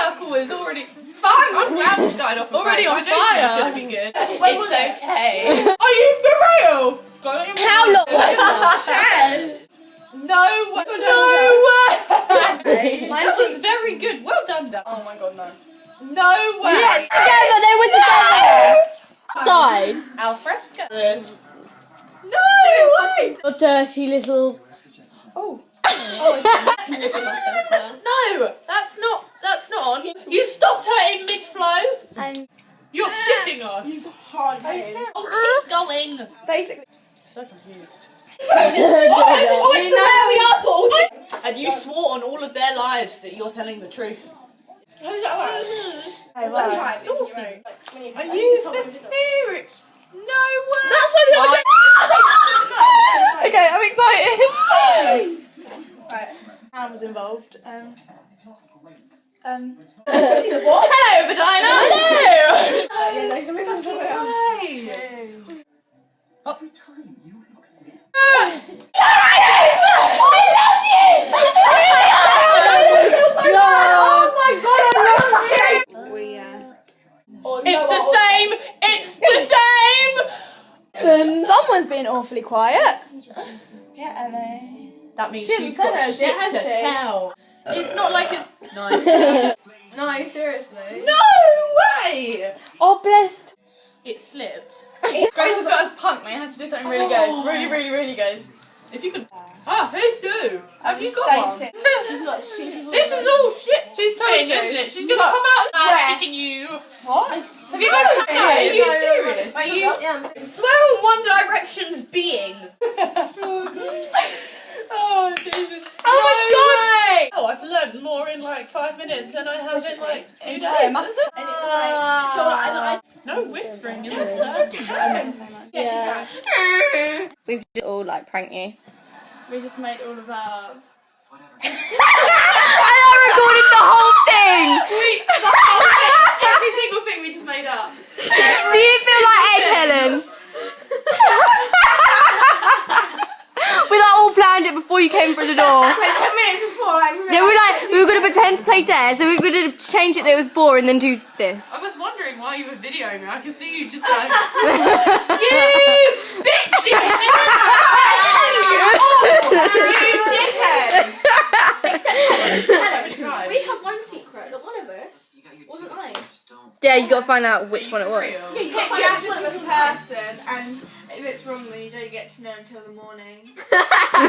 circle is already. Fine, I'm glad we started off Already on I know fire. It's gonna be good. It's okay. Are you for real? How long? No way. No way! That was very good. Well done, Dan. Oh my god, no. No way. Together, they were together. Side. Al fresco. No way! Your dirty little. No, that's not on. You stopped her in mid-flow. And You're shitting us. Hard Oh, keep going. Basically. So confused. oh, You know where we are talking. And you swore on all of their lives that you're telling the truth. Are you for serious? No way! That's why the other Okay, I'm excited. Right, Hannah was involved. What? Hello, Vagina. It's the same. It's the same. Someone's been awfully quiet. That means She she's hasn't got said shit it, has to she? tell. It's not like it's nice. No, seriously. No way. oh, blessed. It slipped. Grace has got us punked, mate. I have to do something really good. Really, really, really good. If you can. Ah, please do. Have you got one? She's got shit. This is all shit. She's told you. isn't it? She's gonna come out and shitting you. What? Have you guys come out? Are you serious? Are you? Yeah. Swear on One Direction's being. Oh, Jesus. Oh my god! Oh, I've learned more in like 5 minutes than I have in like 2 days. And it was like, No whispering in This the is so tense. Yeah. We've just all like pranked you. We just made all of our. I recorded the whole thing. Every single thing we just made up. Do you feel like Egg Helen? We like all planned it before you came through the door. Like 10 minutes before, Then we were gonna pretend to play dare, so we were gonna change it that it was boring, then do this. I was wondering why you were videoing me. I could see you just like, you bitches! We have one secret that one of us wasn't lying. Yeah, you gotta find out which one it was. Yeah, you can't find out which one of us was lying. and if it's wrong, then you don't get to know until the morning.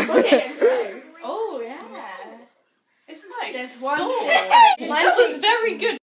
Okay, it's true. Oh, yeah. It's like There's one. That was very good.